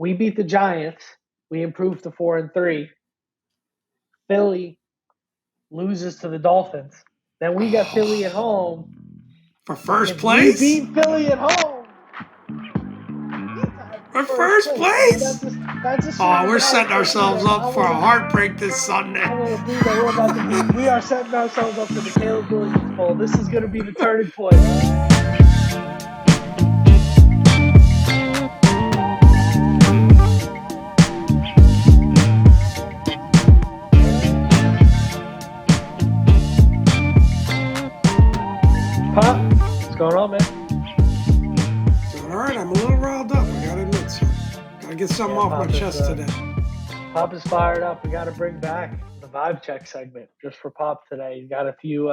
We beat the Giants. We improved to 4-3. Philly loses to the Dolphins. Then we got Philly at home. For first If we place? beat Philly at home, For first place? That's Oh, we're setting ourselves up for a heartbreak this Sunday. I want to see that we're about to. We are setting ourselves up for the Caleb Williams Bowl. This is going to be the turning point. Pop, what's going on, man? Doing all right. I'm a little riled up. I gotta admit, so gotta get something off my chest today. Pop is fired up. We got to bring back the vibe check segment just for Pop today. He's got a few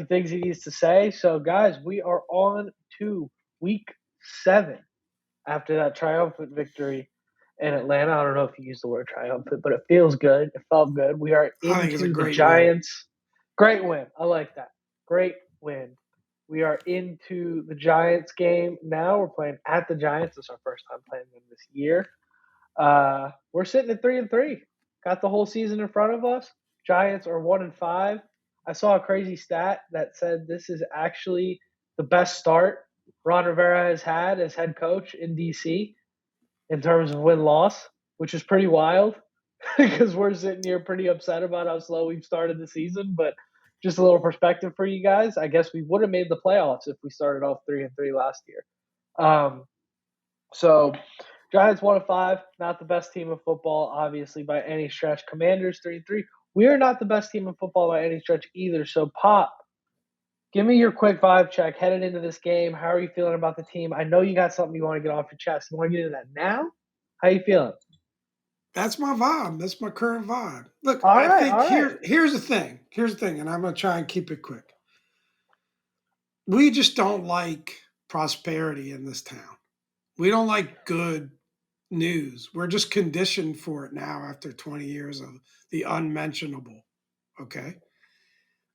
things he needs to say. So, guys, we are on to week 7 after that triumphant victory in Atlanta. I don't know if you used the word triumphant, but it feels good. It felt good. We are into the Giants. Great win. I like that. Great win. We are into the Giants game now. We're playing at the Giants. It's our first time playing them this year. We're sitting at 3-3. Got the whole season in front of us. Giants are 1-5. I saw a crazy stat that said this is actually the best start Ron Rivera has had as head coach in DC in terms of win-loss, which is pretty wild because we're sitting here pretty upset about how slow we've started the season. But just a little perspective for you guys. I guess we would have made the playoffs if we started off 3-3 last year. So Giants 1-5, not the best team of football, obviously, by any stretch. Commanders 3-3. We are not the best team of football by any stretch either. So, Pop, give me your quick vibe check headed into this game. How are you feeling about the team? I know you got something you want to get off your chest. You want to get into that now? How are you feeling? That's my vibe. That's my current vibe. Look, I think here's the thing. Here's the thing, and I'm going to try and keep it quick. We just don't like prosperity in this town. We don't like good news. We're just conditioned for it now after 20 years of the unmentionable. Okay.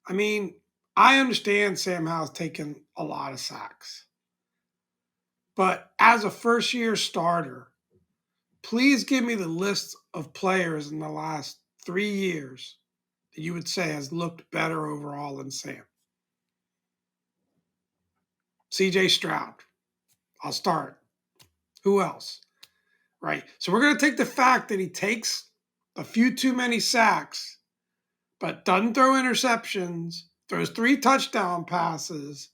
I mean, I understand Sam Howell's taken a lot of sacks. But as a first year starter, please give me the list of players in the last 3 years that you would say has looked better overall than Sam. CJ Stroud. I'll start. Who else? Right. So we're going to take the fact that he takes a few too many sacks, but doesn't throw interceptions, throws 3 touchdown passes,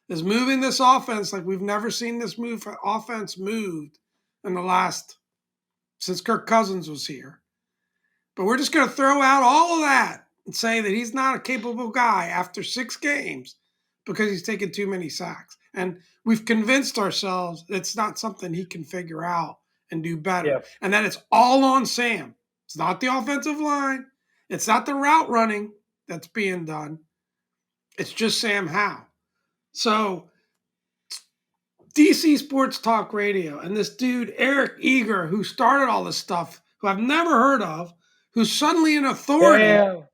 is moving this offense like we've never seen this offense moved in the last, since Kirk Cousins was here. But we're just going to throw out all of that and say that he's not a capable guy after 6 games because he's taken too many sacks. And we've convinced ourselves it's not something he can figure out and do better. Yeah. And that it's all on Sam. It's not the offensive line. It's not the route running that's being done. It's just Sam Howell. So DC Sports Talk Radio and this dude, Eric Eager, who started all this stuff, who I've never heard of, who's suddenly an authority, on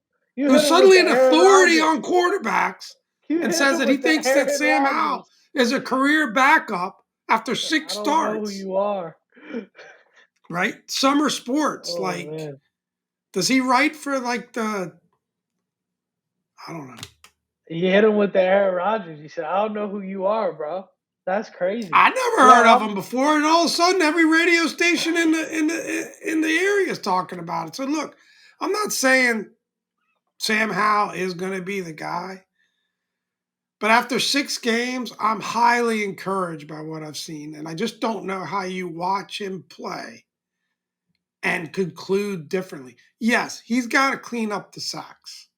quarterbacks and says that he thinks that Sam Howell is a career backup after 6 starts. I don't know who you are. Right? Summer Sports. Man. Does he write for I don't know. He hit him with the Aaron Rodgers. He said, I don't know who you are, bro. That's crazy. I never heard of him before, and all of a sudden, every radio station in the area is talking about it. So look, I'm not saying Sam Howell is going to be the guy, but after 6 games, I'm highly encouraged by what I've seen, and I just don't know how you watch him play and conclude differently. Yes, he's got to clean up the sacks,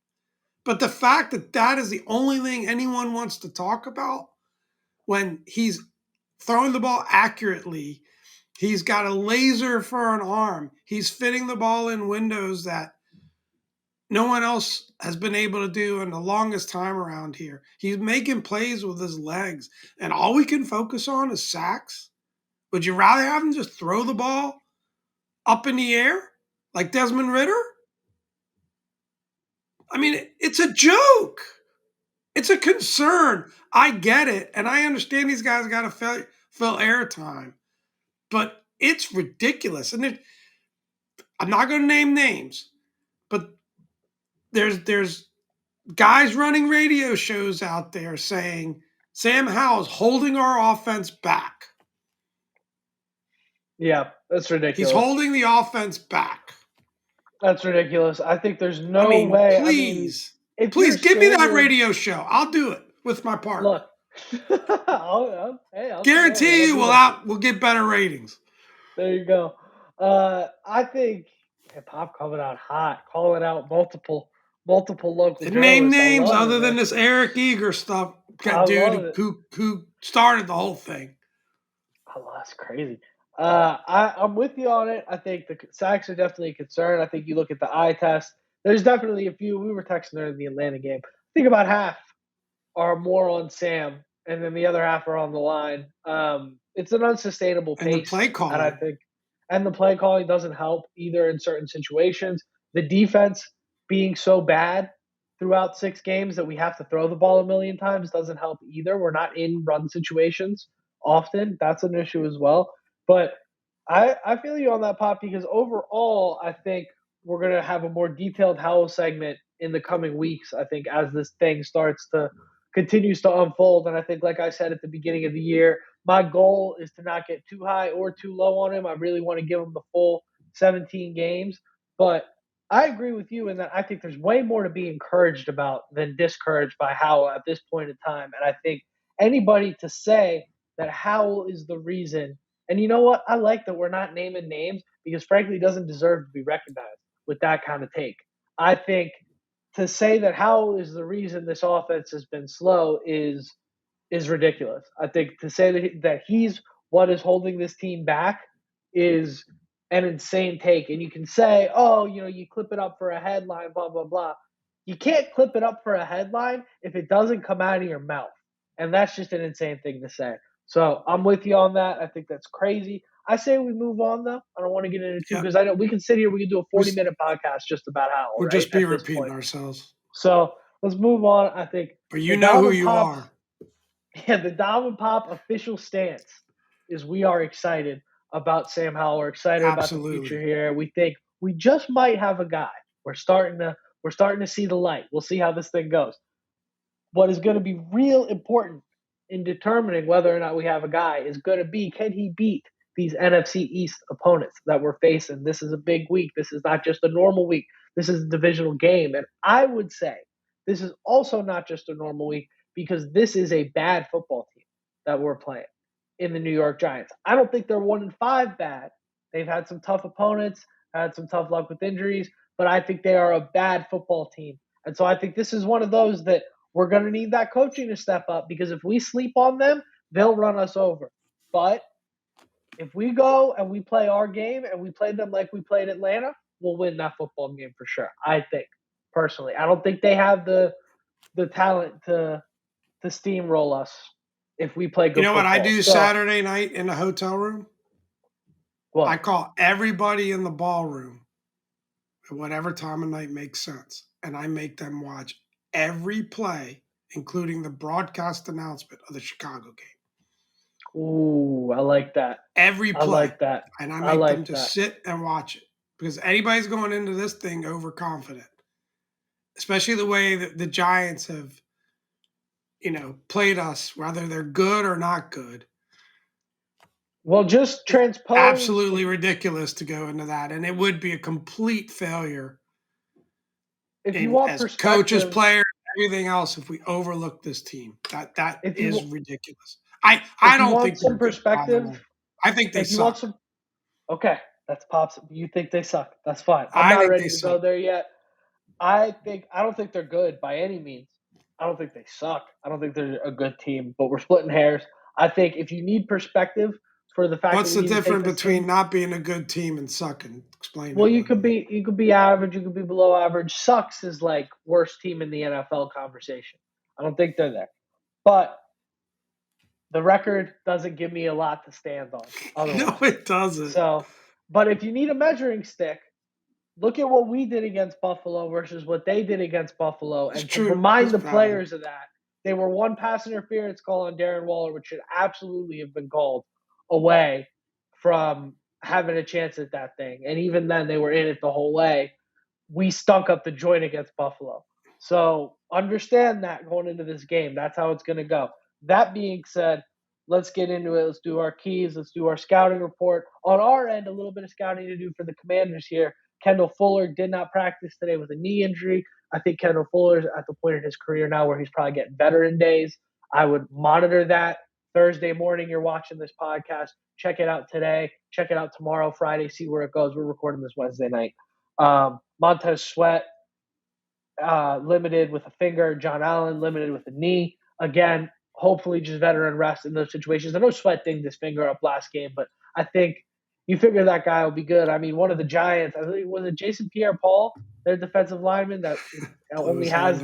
but the fact that that is the only thing anyone wants to talk about. When he's throwing the ball accurately, he's got a laser for an arm. He's fitting the ball in windows that no one else has been able to do in the longest time around here. He's making plays with his legs. And all we can focus on is sacks. Would you rather have him just throw the ball up in the air like Desmond Ridder? I mean, it's a joke. It's a concern. I get it, and I understand these guys got to fill airtime. But it's ridiculous. And I'm not going to name names, but there's guys running radio shows out there saying Sam Howell's holding our offense back. Yeah, that's He's ridiculous. holding the offense back. That's ridiculous. I think there's no way. Please, if please give me that standard, radio show. I'll do it with my partner. Look, I'll guarantee you we'll get better ratings. There you go. I think hip hop coming out hot, calling out multiple local and journalists. Name names other than this Eric Eager stuff. Dude who started the whole thing. Oh, that's crazy. I'm with you on it. I think the sacks are definitely a concern. I think you look at the eye test. There's definitely a few. We were texting there in the Atlanta game. I think about half are more on Sam, and then the other half are on the line. It's an unsustainable pace. And the play calling. And the play calling doesn't help either in certain situations. The defense being so bad throughout 6 games that we have to throw the ball a million times doesn't help either. We're not in run situations often. That's an issue as well. But I feel you on that, Pop, because overall, I think we're going to have a more detailed Howell segment in the coming weeks, I think, as this thing continues to unfold. And I think, like I said at the beginning of the year, my goal is to not get too high or too low on him. I really want to give him the full 17 games. But I agree with you in that I think there's way more to be encouraged about than discouraged by Howell at this point in time. And I think anybody to say that Howell is the reason, and you know what? I like that we're not naming names because, frankly, he doesn't deserve to be recognized with that kind of take. I think to say that Howell is the reason this offense has been slow is ridiculous. I think to say that he's what is holding this team back is an insane take. And you can say, oh, you clip it up for a headline, blah, blah, blah. You can't clip it up for a headline if it doesn't come out of your mouth. And that's just an insane thing to say. So I'm with you on that. I think that's crazy. I say we move on, though. I don't want to get into it because I know we can sit here. We can do a 40-minute podcast just about Howell. We'll just be repeating ourselves. So let's move on. I think. But you know who you are. Yeah, the Dom and Pop official stance is we are excited about Sam Howell. We're excited about the future here. We think we just might have a guy. We're starting to see the light. We'll see how this thing goes. What is going to be real important in determining whether or not we have a guy is going to be, can he beat these NFC East opponents that we're facing? This is a big week. This is not just a normal week. This is a divisional game. And I would say this is also not just a normal week because this is a bad football team that we're playing in the New York Giants. I don't think they're 1-5 bad. They've had some tough opponents, had some tough luck with injuries, but I think they are a bad football team. And so I think this is one of those that we're going to need that coaching to step up because if we sleep on them, they'll run us over. But if we go and we play our game and we play them like we played Atlanta, we'll win that football game for sure, I think, personally. I don't think they have the talent to steamroll us if we play good football. What I do Saturday night in the hotel room? What? I call everybody in the ballroom at whatever time of night makes sense, and I make them watch every play, including the broadcast announcement of the Chicago game. Ooh, I like that. Every play. I like that. And I make them to sit and watch it because anybody's going into this thing overconfident, especially the way that the Giants have played us, whether they're good or not good. Well, just transpose. Absolutely ridiculous to go into that, and it would be a complete failure. If you want as coaches, players, everything else, if we overlook this team, that is ridiculous. I don't think some perspective. I think they suck. Okay, that's Pops. You think they suck? That's fine. I'm not ready to go there yet. I don't think they're good by any means. I don't think they suck. I don't think they're a good team, but we're splitting hairs. I think if you need perspective for the fact what's the difference between not being a good team and sucking? Explain. Well, you could be average, you could be below average. Sucks is like worst team in the NFL conversation. I don't think they're there. But the record doesn't give me a lot to stand on. No, it doesn't. So, but if you need a measuring stick, look at what we did against Buffalo versus what they did against Buffalo. And to remind the players of that, they were one pass interference call on Darren Waller, which should absolutely have been called away from having a chance at that thing. And even then, they were in it the whole way. We stunk up the joint against Buffalo. So understand that going into this game. That's how it's going to go. That being said, let's get into it. Let's do our keys. Let's do our scouting report. On our end, a little bit of scouting to do for the Commanders here. Kendall Fuller did not practice today with a knee injury. I think Kendall Fuller is at the point in his career now where he's probably getting veteran days. I would monitor that. Thursday morning, you're watching this podcast. Check it out today. Check it out tomorrow, Friday. See where it goes. We're recording this Wednesday night. Montez Sweat limited with a finger. John Allen limited with a knee. Again, hopefully just veteran rest in those situations. I know Sweat dinged his finger up last game, but I think you figure that guy will be good. I mean, one of the Giants, I think, was it Jason Pierre-Paul, their defensive lineman that only has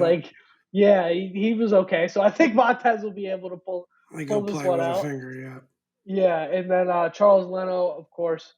he was okay. So I think Montez will be able to pull this play one with out. a finger, yeah. Yeah, and then Charles Leno, of course,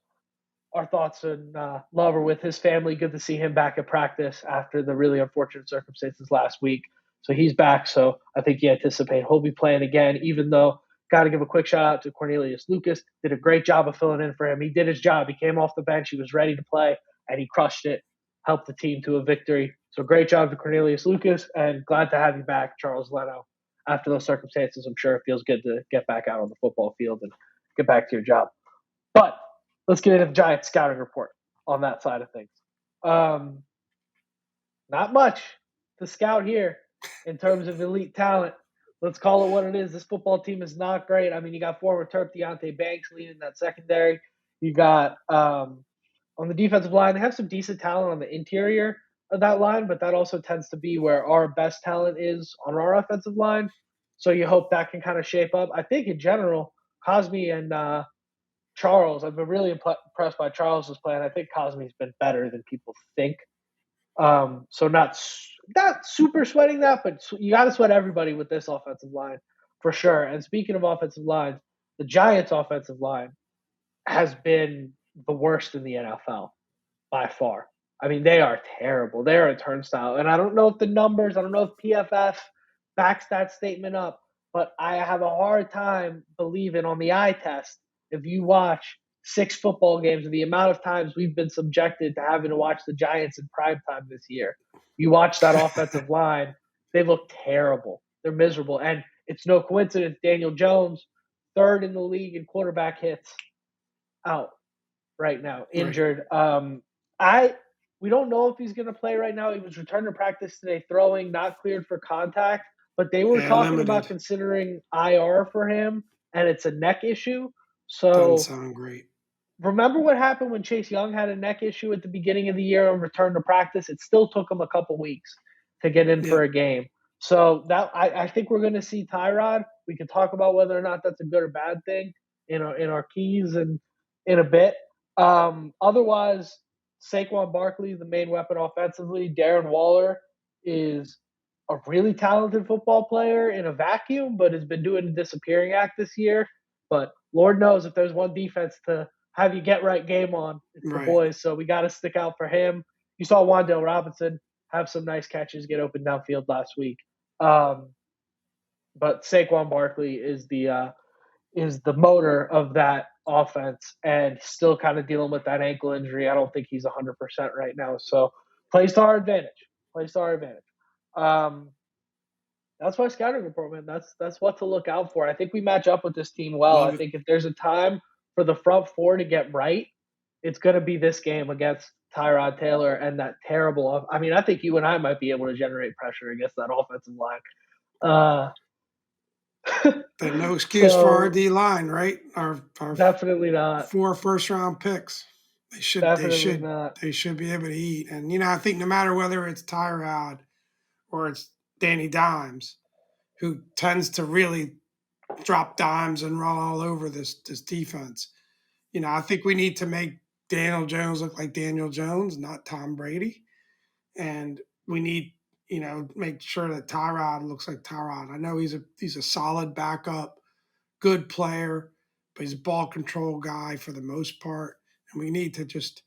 our thoughts and love are with his family. Good to see him back at practice after the really unfortunate circumstances last week. So he's back. So I think you anticipate he'll be playing again, even though got to give a quick shout out to Cornelius Lucas. Did a great job of filling in for him. He did his job. He came off the bench. He was ready to play, and he crushed it, helped the team to a victory. So great job to Cornelius Lucas, and glad to have you back, Charles Leno. After those circumstances, I'm sure it feels good to get back out on the football field and get back to your job. But let's get into the Giants scouting report on that side of things. Not much to scout here in terms of elite talent. Let's call it what it is. This football team is not great. I mean, you got former Terp Deontay Banks leading that secondary. You got on the defensive line, they have some decent talent on the interior of that line, but that also tends to be where our best talent is on our offensive line. So you hope that can kind of shape up. I think in general, Cosme and Charles, I've been really impressed by Charles's plan. I think Cosme's been better than people think. So not super sweating that, but you got to sweat everybody with this offensive line for sure. And speaking of offensive lines, the Giants' offensive line has been the worst in the NFL by far. I mean, they are terrible. They're a turnstile. And I don't know if the numbers, I don't know if PFF backs that statement up, but I have a hard time believing on the eye test, if you watch 6 football games and the amount of times we've been subjected to having to watch the Giants in prime time this year, you watch that offensive line, they look terrible. They're miserable. And it's no coincidence Daniel Jones, third in the league in quarterback hits, out right now, injured. Right. We don't know if he's going to play right now. He was returned to practice today, throwing, not cleared for contact, but they were talking about considering IR for him, and it's a neck issue. So doesn't sound great. Remember what happened when Chase Young had a neck issue at the beginning of the year and returned to practice? It still took him a couple weeks to get in for a game. So that I think we're going to see Tyrod. We can talk about whether or not that's a good or bad thing in our keys and in a bit. Otherwise, Saquon Barkley, the main weapon offensively. Darren Waller is a really talented football player in a vacuum, but has been doing a disappearing act this year. But Lord knows if there's one defense to have you get right game on, it's the boys. So we got to stick out for him. You saw Wan'Dale Robinson have some nice catches, get open downfield last week. But Saquon Barkley is the motor of that offense, and still kind of dealing with that ankle injury. I don't think he's 100% right now. So plays to our advantage. That's my scouting report, man. That's what to look out for. I think we match up with this team well. I think if there's a time for the front four to get right, it's going to be this game against Tyrod Taylor and that terrible. I mean, I think you and I might be able to generate pressure against that offensive line. No excuse for our D line, right? Our definitely not 4 first-round picks. They should be able to eat. And I think no matter whether it's Tyrod or it's Danny Dimes, who tends to really drop dimes and run all over this defense. I think we need to make Daniel Jones look like Daniel Jones, not Tom Brady. And we need, make sure that Tyrod looks like Tyrod. I know he's a solid backup, good player, but he's a ball control guy for the most part. And we need to just,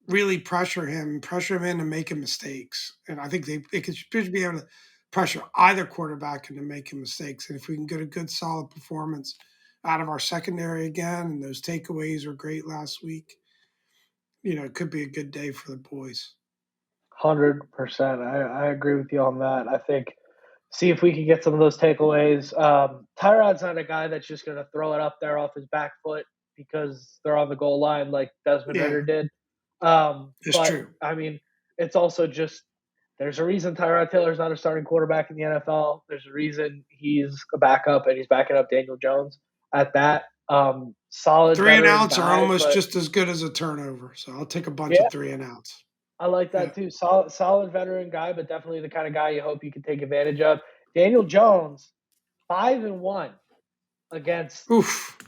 really pressure him into making mistakes. And I think they should be able to pressure either quarterback into making mistakes. And if we can get a good, solid performance out of our secondary again, and those takeaways were great last week. It could be a good day for the boys. 100%. I agree with you on that. I think see if we can get some of those takeaways. Tyrod's not a guy that's just going to throw it up there off his back foot because they're on the goal line like Desmond Yeah, Ritter did. it's But true. I mean, it's also just there's a reason Tyrod Taylor's not a starting quarterback in the NFL. There's a reason he's a backup and he's backing up Daniel Jones at that. Solid 3 and veteran outs are guy, almost but just as good as a turnover. So I'll take a bunch yeah, of 3 and outs. I like Yeah. that too. Solid veteran guy, but definitely the kind of guy you hope you can take advantage of. Daniel Jones, 5-1 against Oof.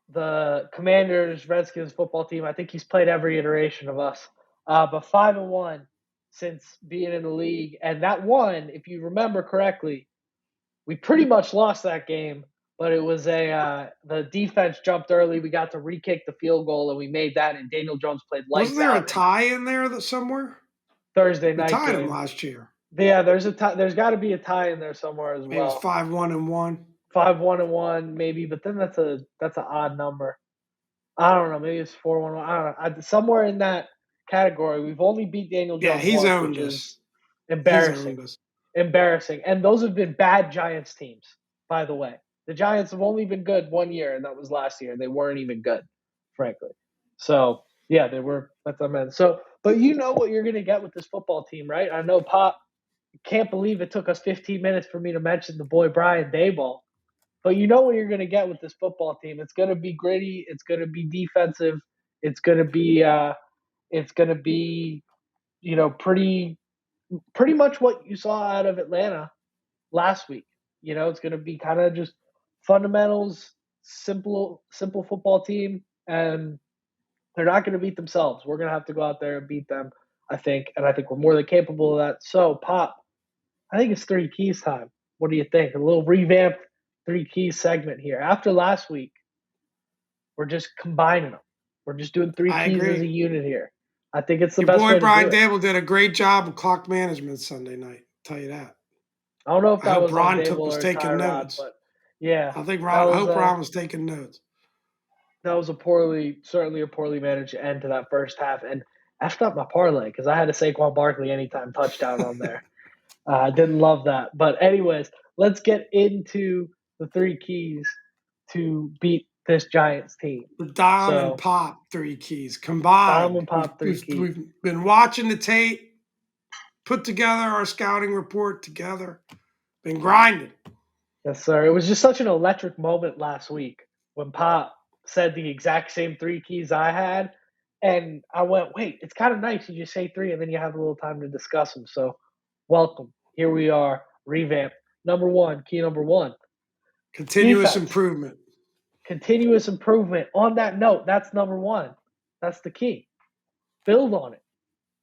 the Commanders Redskins football team. I think he's played every iteration of us, but 5-1 since being in the league. And that one, if you remember correctly, we pretty much lost that game. But it was the defense jumped early. We got to re-kick the field goal, and we made that. And Daniel Jones played Wasn't lights there a out in the tie in there somewhere? Thursday We night tied them game. last year. Yeah, there's a tie. There's got to be a tie in there somewhere as Maybe it was well. 5-1-1. 5-1-1 maybe, but then that's an odd number. I don't know. Maybe it's 4-1. I don't know. Somewhere in that category, we've only beat Daniel Yeah, Jones he's once, which owned is us. He's embarrassing. owned us. Embarrassing. And those have been bad Giants teams, by the way. The Giants have only been good 1 year, and that was last year. They weren't even good, frankly. So yeah, they were. That's what I meant. So, but you know what you're going to get with this football team, right? I know Pop can't believe it took us 15 minutes for me to mention the boy Brian Daboll. But you know what you're going to get with this football team. It's going to be gritty. It's going to be defensive. It's going to be pretty much what you saw out of Atlanta last week. It's going to be kind of just fundamentals, simple football team, and they're not going to beat themselves. We're going to have to go out there and beat them, I think, and I think we're more than capable of that. So, Pop, I think it's three keys time. What do you think? A little revamped three keys segment here. After last week, we're just combining them. We're just doing three I keys as a agree. unit here. I think it's the Your best boy way to do Brian it. Dable did a great job of clock management Sunday night. I'll tell you that. I don't know if I that hope was on Ron Dable was or taking Tyrod, notes. but yeah, I hope Ron was taking notes. that was certainly a poorly managed end to that first half, and effed up my parlay because I had a Saquon Barkley anytime touchdown on there. I didn't love that, but anyways, let's get into the three keys to beat this Giants team. The Dom and So, Pop 3 keys Dom combined. and Pop three keys. We've been watching the tape, put together our scouting report together, been grinding. Yes, sir. It was just such an electric moment last week when Pop said the exact same three keys I had. And I went, wait, it's kind of nice. You just say three and then you have a little time to discuss them. So, welcome. Here we are, revamped. Key number one, Continuous defense. improvement. Continuous improvement. On that note, that's number one. That's the key. Build on it.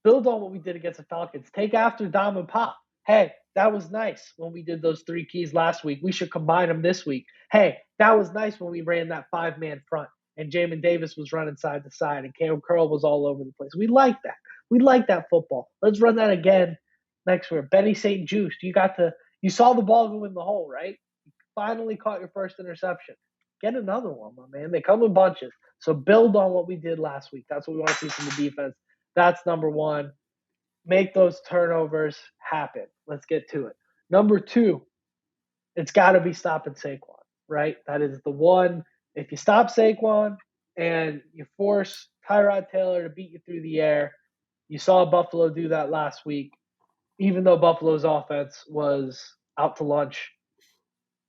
Build on what we did against the Falcons. Take after Dom and Pop. Hey, that was nice when we did those three keys last week. We should combine them this week. Hey, that was nice when we ran that 5-man front and Jamin Davis was running side to side and Cam Curl was all over the place. We like that. We like that football. Let's run that again next week. Benny St. Juiced. You saw the ball go in the hole, right? You finally caught your first interception. Get another one, my man. They come in bunches. So build on what we did last week. That's what we want to see from the defense. That's number one. Make those turnovers happen. Let's get to it. Number two, it's got to be stopping Saquon, right? That is the one. If you stop Saquon and you force Tyrod Taylor to beat you through the air, you saw Buffalo do that last week. Even though Buffalo's offense was out to lunch,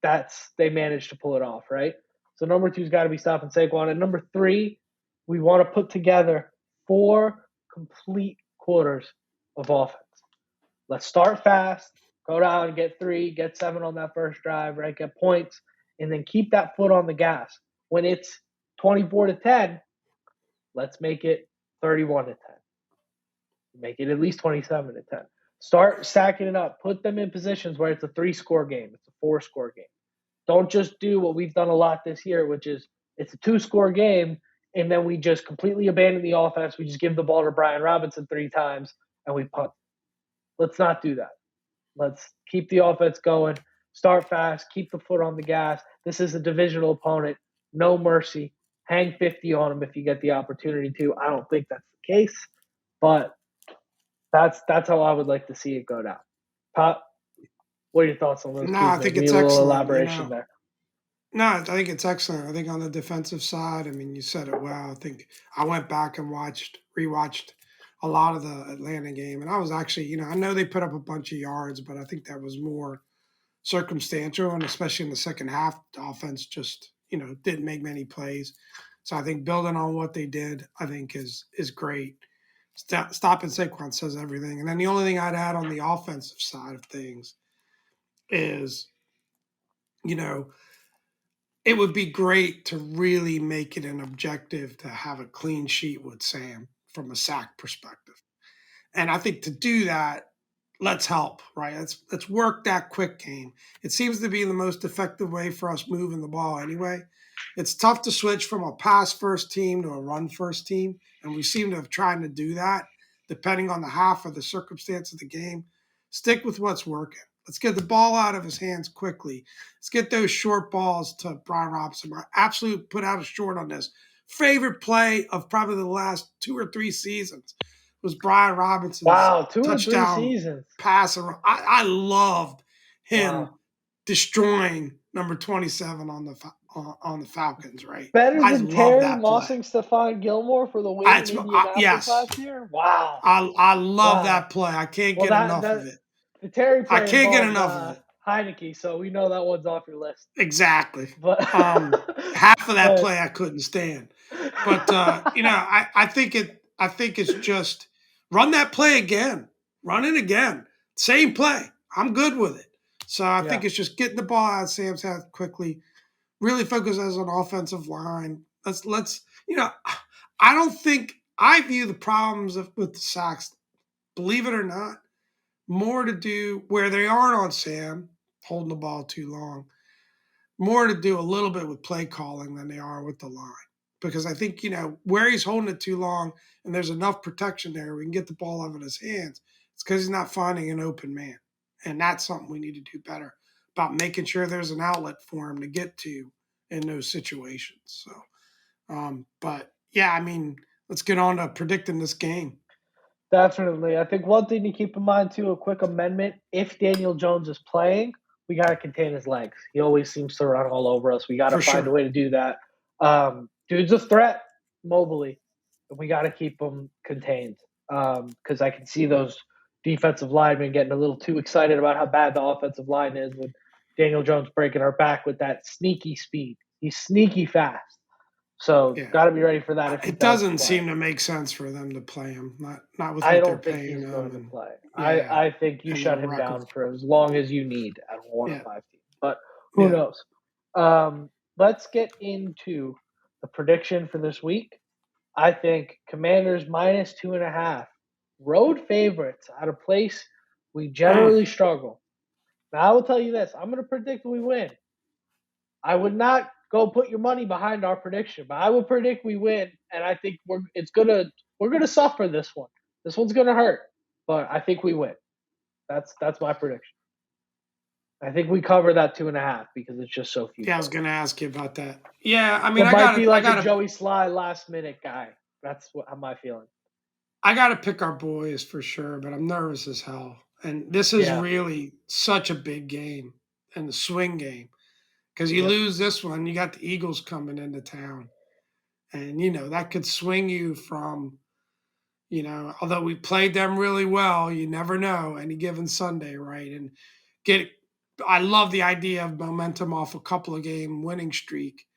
they managed to pull it off, right? So number two's got to be stopping Saquon. And number three, we want to put together 4 complete quarters of offense. Let's start fast, go down and get 3, get 7 on that first drive, right? Get points, and then keep that foot on the gas. When it's 24-10, let's make it 31-10. Make it at least 27-10. Start stacking it up. Put them in positions where it's a 3-score game. It's a 4-score game. Don't just do what we've done a lot this year, which is it's a 2-score game, and then we just completely abandon the offense. We just give the ball to Brian Robinson 3 times, and we punt. Let's not do that. Let's keep the offense going. Start fast. Keep the foot on the gas. This is a divisional opponent. no mercy. Hang 50 on them if you get the opportunity to. I don't think that's the case, but that's how I would like to see it go down. Pop, what are your thoughts on those No, two? I think Maybe it's a little excellent. elaboration there. No, I think it's excellent. I think on the defensive side, I mean, you said it well. I think I went back and rewatched a lot of the Atlanta game, and I was actually, I know they put up a bunch of yards, but I think that was more circumstantial, and especially in the second half, the offense just, didn't make many plays. So I think building on what they did, I think is great. Stopping Saquon says everything. And then the only thing I'd add on the offensive side of things is, you know, it would be great to really make it an objective to have a clean sheet with Sam from a sack perspective. And I think to do that, let's help, right? Let's work that quick game. It seems to be the most effective way for us moving the ball anyway. It's tough to switch from a pass first team to a run first team, and we seem to have tried to do that depending on the half or the circumstance of the game. Stick with what's working. Let's get the ball out of his hands quickly. Let's get those short balls to Brian Robinson. I absolutely put out a short on this. Favorite play of probably the last 2 or 3 seasons was Brian Robinson's Wow, 2 or 3 touchdown seasons. pass. I loved him Wow. destroying number 27 on the Falcons. Right, Better I than love Terry that play. mossing Stephon Gilmore for the win in Indianapolis Yes, last year? Wow. I love Wow. that play. I can't Well, get that enough of that it. the Terry I play can't get involved enough of it. Heineke, so we know that one's off your list. Exactly. But Half of that but play I couldn't stand, but I think it's just run that play again, run it again, same play. I'm good with it. So I yeah, think it's just getting the ball out of Sam's hands quickly. Really focus as an offensive line. Let's I don't think I view the problems with the sacks, believe it or not, more to do where they aren't on Sam holding the ball too long, more to do a little bit with play calling than they are with the line. Because I think, where he's holding it too long and there's enough protection there, we can get the ball out of his hands. It's because he's not finding an open man. And that's something we need to do better about making sure there's an outlet for him to get to in those situations. So, but yeah, I mean, let's get on to predicting this game. definitely. I think one thing to keep in mind too, a quick amendment: if Daniel Jones is playing, we got to contain his legs. He always seems to run all over us. We got to For find a sure. way to do that. Dude's a threat mobily, and we got to keep him contained. Because I can see those defensive linemen getting a little too excited about how bad the offensive line is with Daniel Jones breaking our back with that sneaky speed. He's sneaky fast. So Yeah. got to be ready for that if he It does doesn't play. seem to make sense for them to play him, not with I what they're don't think paying he's him going to and play. yeah, I think you and shut their him record. down for as long as you need at one of Yeah. 5 teams. But who Yeah. knows? Let's get into the prediction for this week. I think Commanders minus 2.5. Road favorites at a place we Mm. generally struggle. Now, I will tell you this. I'm going to predict we win. I would not go put your money behind our prediction, but I will predict we win, and I think we're gonna suffer this one. This one's gonna hurt, but I think we win. That's my prediction. I think we cover that 2.5 because it's just so few Yeah, I was points. gonna ask you about that. Yeah, I mean, It I might be gotta, I like a gotta, Joey Sly last minute guy. That's what my feeling. I gotta pick our boys for sure, but I'm nervous as hell. And this is Yeah. really such a big game and the swing game because you Yep. lose this one, you got the Eagles coming into town, and that could swing you from. Although we played them really well, you never know any given Sunday, right? And get, I love the idea of momentum off a couple of game winning streak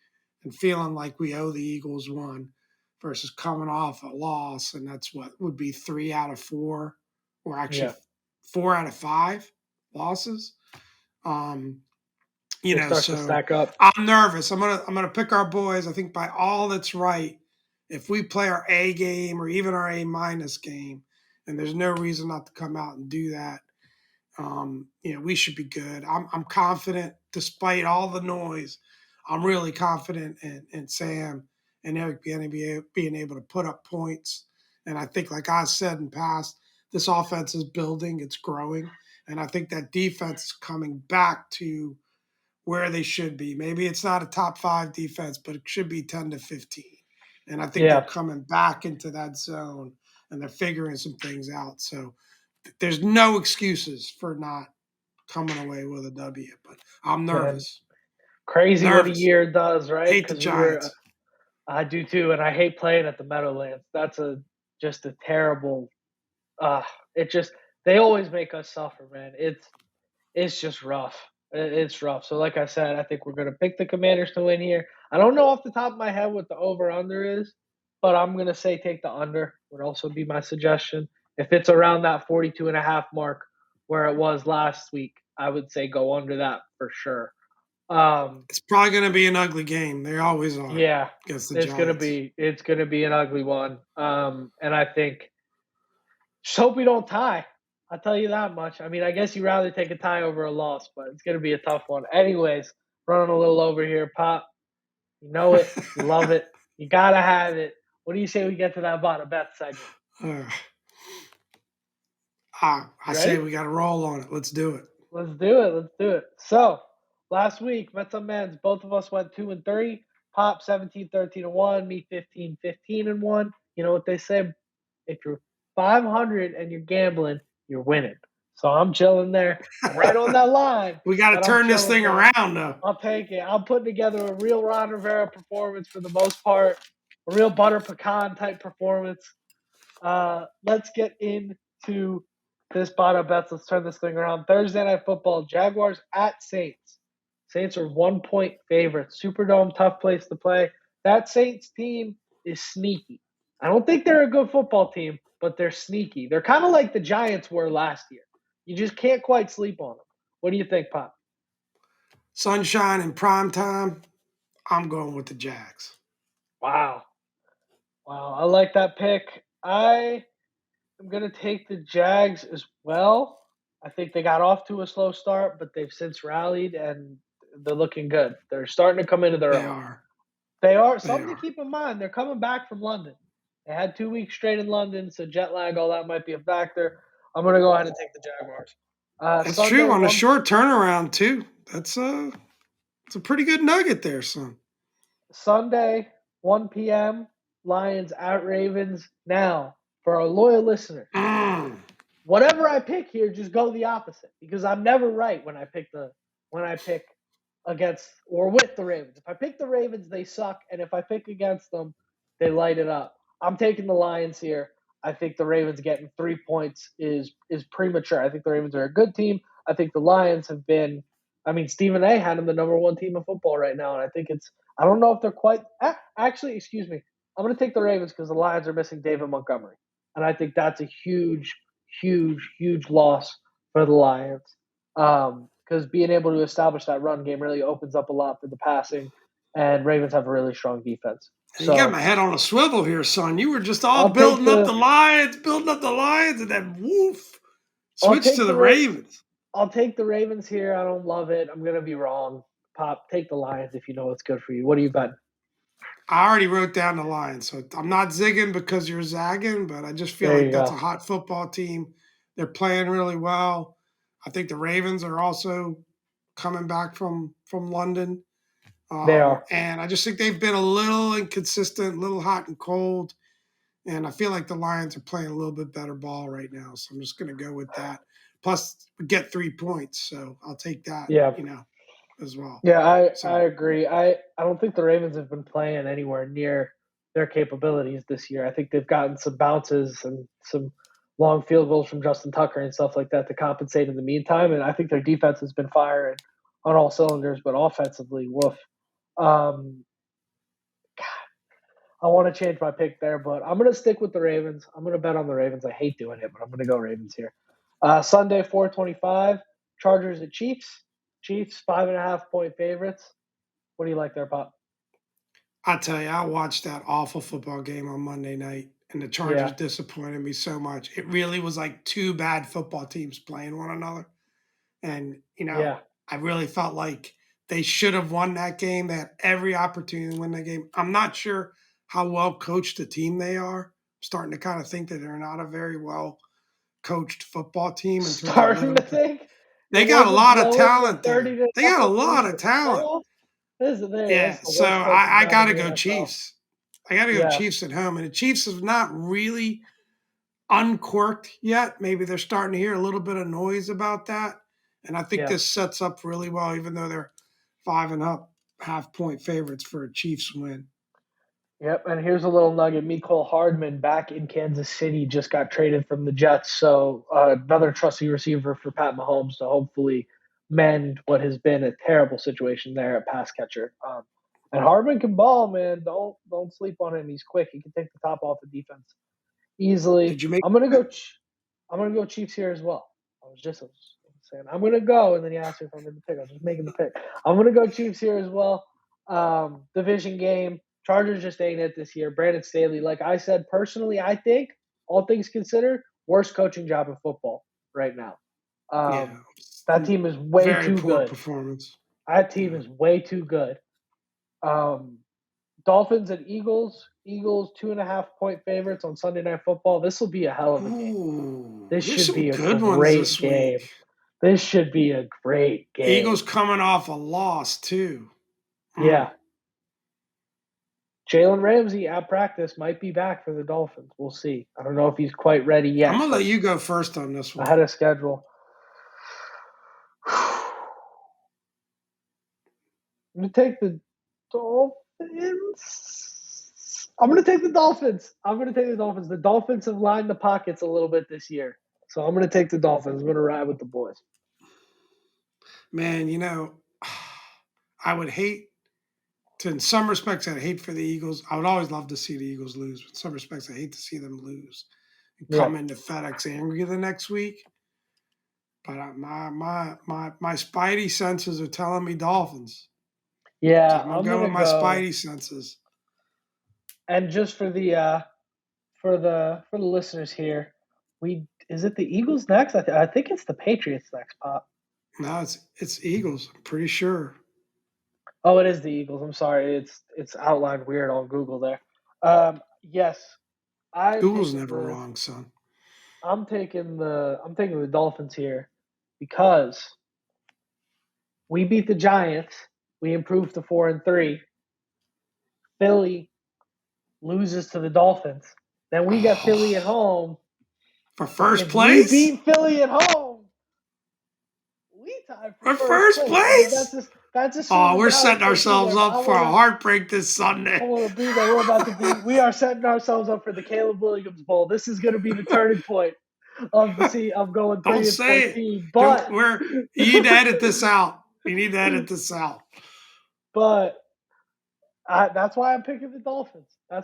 and feeling like we owe the Eagles one versus coming off a loss. And that's what would be 3 out of 4, or actually Yeah. 4 out of 5 losses. They start to So stack up. I'm nervous. I'm gonna pick our boys. I think by all that's right, if we play our A game or even our A minus game, and there's no reason not to come out and do that, we should be good. I'm confident despite all the noise. I'm really confident in Sam and Eric being able to put up points. And I think, like I said in past, this offense is building, it's growing, and I think that defense is coming back to where they should be. Maybe it's not a top 5 defense, but it should be 10 to 15. And I think they're Yeah, coming back into that zone and they're figuring some things out. So there's no excuses for not coming away with a W. But I'm man, nervous. crazy what a Nervous. year does, right? Hate the Because we were, Giants. I do too, and I hate playing at the Meadowlands. That's just a terrible. Uh, it just they always make us suffer, man. It's just rough. It's rough. So, like I said, I think we're gonna pick the Commanders to win here. I don't know off the top of my head what the over under is, but I'm gonna say take the under. Would also be my suggestion. If it's around that 42.5 mark where it was last week, I would say go under that for sure. Um, It's probably going to be an ugly game. They always are yeah, against the it's gonna Giants. be it's gonna be an ugly one. And I think just hope we don't tie. I'll tell you that much. I mean, I guess you'd rather take a tie over a loss, but it's going to be a tough one. Anyways, running a little over here, Pop. You know it. You love it. You got to have it. What do you say we get to that Bada Bets segment? Uh, I You say ready? we got to roll on it. Let's do it. Let's do it. Let's do it. So, last week, Mets and Men's, both of us went 2-3. Pop 17-13-1, me 15-15-1. You know what they say? If you're 500 and you're gambling, you're winning. So I'm chilling there. I'm right on that line, We got to but I'm turn this chilling thing there. around, though. I'll take it. I'm putting together a real Ron Rivera performance for the most part, a real butter pecan type performance. Let's get into this bottom bets. Let's turn this thing around. Thursday night football, Jaguars at Saints. Saints are 1 point favorites. Superdome, tough place to play. That Saints team is sneaky. I don't think they're a good football team, but they're sneaky. They're kind of like the Giants were last year. You just can't quite sleep on them. What do you think, Pop? Sunshine in prime time. I'm going with the Jags. Wow. Wow. I like that pick. I'm going to take the Jags as well. I think they got off to a slow start, but they've since rallied and they're looking good. They're starting to come into their They own. are. They are. They Something to are. keep in mind. They're coming back from London. They had 2 weeks straight in London, so jet lag, all that might be a factor. I'm going to go ahead and take the Jaguars. That's Sunday, true on a one short turnaround too. It's a pretty good nugget there, son. Sunday, 1 p.m. Lions at Ravens. Now, for our loyal listeners, Mm. whatever I pick here, just go the opposite because I'm never right when I pick against or with the Ravens. If I pick the Ravens, they suck, and if I pick against them, they light it up. I'm taking the Lions here. I think the Ravens getting 3 points is premature. I think the Ravens are a good team. I think the Lions have been. I mean, Stephen A. had them the number one team of football right now, and I think it's. I don't know if they're quite. Actually, excuse me. I'm going to take the Ravens because the Lions are missing David Montgomery, and I think that's a huge, huge, huge loss for the Lions. Because being able to establish that run game really opens up a lot for the passing, and Ravens have a really strong defense. You got So my head on a swivel here, son. You were just all I'll take building up the Lions, and then woof, I'll switch to take the the Ravens. I'll take the Ravens here. I don't love it. I'm gonna be wrong. Pop, take the Lions if you know what's good for you. What do you bet? I already wrote down the Lions, so I'm not zigging because you're zagging, but I just feel There like you that's a go. hot football team. They're playing really well. I think the Ravens are also coming back from London, They are. and I just think they've been a little inconsistent, a little hot and cold. And I feel like the Lions are playing a little bit better ball right now, so I'm just going to go with that. Plus, we get 3 points, so I'll take that, Yeah. as well. Yeah, I So agree. I don't think the Ravens have been playing anywhere near their capabilities this year. I think they've gotten some bounces and some long field goals from Justin Tucker and stuff like that to compensate in the meantime. And I think their defense has been firing on all cylinders, but offensively, woof. Um, I want to change my pick there, but I'm going to stick with the Ravens. I'm going to bet on the Ravens. I hate doing it, but I'm going to go Ravens here. Sunday, 4:25, Chargers at Chiefs. Chiefs 5.5 point favorites. What do you like there, Pop? I tell you, I watched that awful football game on Monday night, and the Chargers Yeah, disappointed me so much. It really was like two bad football teams playing one another. And, yeah. I really felt like they should have won that game. They had every opportunity to win that game. I'm not sure how well coached a team they are. I'm starting to kind of think that they're not a very well coached football team in terms of Starting living to up to. think. They got a lot of talent there. 30 to They got a nothing lead lot in of the talent. playoffs. This is Yeah, that's the so worst coaching I job got in to the go NFL. Chiefs. I got to go Yeah. Chiefs at home. And the Chiefs is not really uncorked yet. Maybe they're starting to hear a little bit of noise about that. And I think Yeah. this sets up really well, even though they're 5.5-point favorites for a Chiefs win. Yep, and here's a little nugget. Mecole Hardman back in Kansas City just got traded from the Jets, so another trusty receiver for Pat Mahomes to hopefully mend what has been a terrible situation there at pass catcher. And Hardman can ball, man. Don't sleep on him. He's quick. He can take the top off the defense easily. Did you make? I'm gonna go Chiefs here as well. I was just saying I'm gonna go, and then you asked me if I'm in the pick. I was just making the pick. I'm gonna go Chiefs here as well. Division game. Chargers just ain't it this year. Brandon Staley, like I said, personally, I think all things considered, worst coaching job in football right now. Yeah, That team is way very too poor good. performance. That team is way too good. Dolphins and Eagles. Eagles 2.5-point favorites on Sunday Night Football. This will be a hell of a game. Ooh, This there's should some be a good ones great this game. week. This should be a great game. Eagles coming off a loss too. Yeah. Jalen Ramsey at practice might be back for the Dolphins. We'll see. I don't know if he's quite ready yet. I'm gonna let you go first on this one. Ahead of schedule. I'm gonna take the Dolphins. I'm gonna take the Dolphins. The Dolphins have lined the pockets a little bit this year, so I'm gonna take the Dolphins. I'm gonna ride with the boys. Man, I would hate to, in some respects, I'd hate for the Eagles. I would always love to see the Eagles lose, but in some respects, I hate to see them lose and come into FedEx angry the next week. But my spidey senses are telling me Dolphins. Yeah, So I'm gonna go with my spidey senses. And just for the listeners here, is it the Eagles next? I think it's the Patriots next, Pop. No, it's Eagles. I'm pretty sure. Oh, it is the Eagles. I'm sorry. It's outlined weird on Google there. Yes, Google's never wrong, son. I'm taking the Dolphins here because we beat the Giants. We improved to 4-3. Philly loses to the Dolphins. Then we got Philly at home. For first If place? we beat Philly at home, we tied for first place? That's we're setting ourselves up for a heartbreak this Sunday. I want to be there. We are setting ourselves up for the Caleb Williams Bowl. This is going to be the turning point of going 3-14. But you need to edit this out. But that's why I'm picking the Dolphins. I'm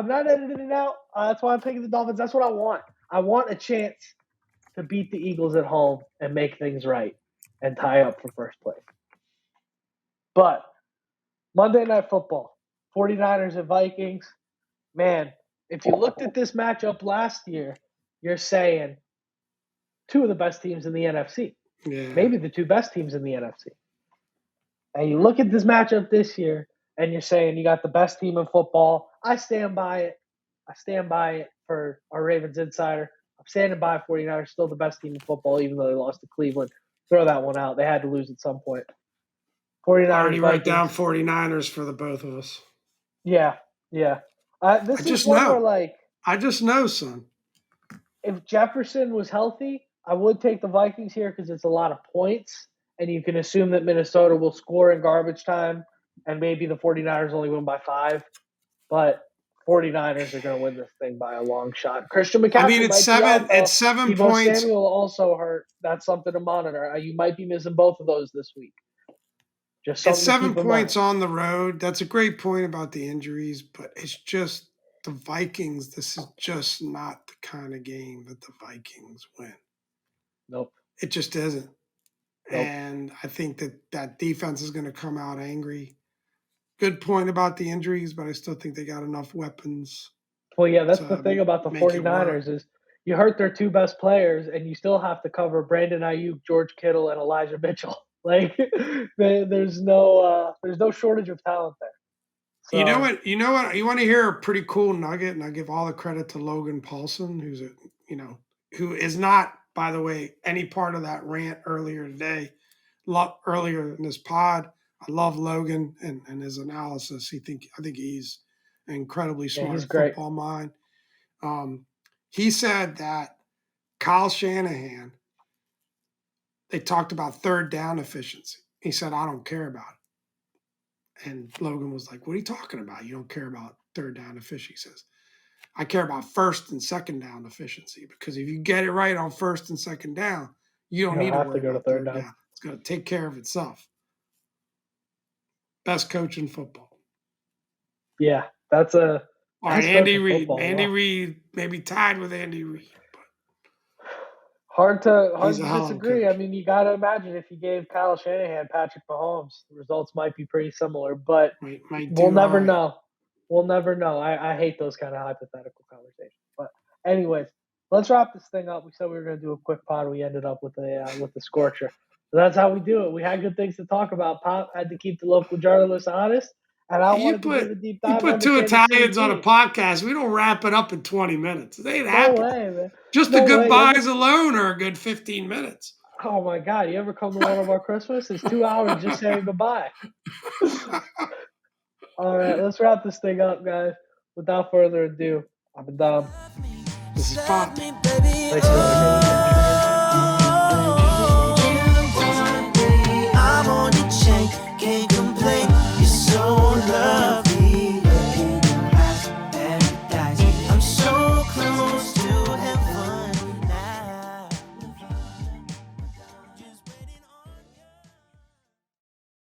not editing it out. That's why I'm picking the Dolphins. That's what I want. I want a chance to beat the Eagles at home and make things right and tie up for first place. But Monday Night Football, 49ers and Vikings. Man, if you looked at this matchup last year, you're saying two of the best teams in the NFC. Yeah. Maybe the two best teams in the NFC. And you look at this matchup this year, and you're saying you got the best team in football. I stand by it. For our Ravens insider. I'm standing by 49ers, still the best team in football, even though they lost to Cleveland. Throw that one out. They had to lose at some point. 49ers, I already wrote Vikings. down 49ers for the both of us. Yeah. This is one where, I just know, son. If Jefferson was healthy, I would take the Vikings here because it's a lot of points, and you can assume that Minnesota will score in garbage time, and maybe the 49ers only win by 5. But 49ers are going to win this thing by a long shot. Christian McCaffrey it's seven. It's 7 Deebo points. Samuel also hurt. That's something to monitor. You might be missing both of those this week. Just it's 7 points on the road. That's a great point about the injuries, but it's just the Vikings. This is just not the kind of game that the Vikings win. Nope. It just isn't. Nope. And I think that defense is going to come out angry. Good point about the injuries, but I still think they got enough weapons. Well, yeah, that's the thing about the 49ers is you hurt their two best players, and you still have to cover Brandon Ayuk, George Kittle, and Elijah Mitchell. There's no shortage of talent there. So, you know what? You want to hear a pretty cool nugget, and I give all the credit to Logan Paulson, who is not by the way, any part of that rant earlier today, earlier in this pod. I love Logan and his analysis. I think he's an incredibly Yeah, he's smart great. football mind. He said that Kyle Shanahan, they talked about third down efficiency. He said, I don't care about it. And Logan was like, what are you talking about? You don't care about third down efficiency. He says, I care about first and second down efficiency, because if you get it right on first and second down, you don't need to worry about third down. It's going to take care of itself. Best coach in football. Yeah, that's a all right. Andy Reid. Andy Reid maybe tied with Andy Reid. Hard to disagree. I mean, you got to imagine if you gave Kyle Shanahan Patrick Mahomes, the results might be pretty similar, but we'll never know. We'll never know. I hate those kind of hypothetical conversations. But anyways, let's wrap this thing up. We said we were going to do a quick pod. We ended up with the scorcher. So that's how we do it. We had good things to talk about. Pop had to keep the local journalists honest. And I wanted to give a deep dive. You put two Italians on a podcast. We don't wrap it up in 20 minutes. It ain't happening. No way, man. Just the goodbyes alone are a good 15 minutes. Oh, my God. You ever come to one of our Christmas? It's 2 hours just saying goodbye. All right, let's wrap this thing up, guys. Without further ado, I'm Dom. This is Pop. Thanks for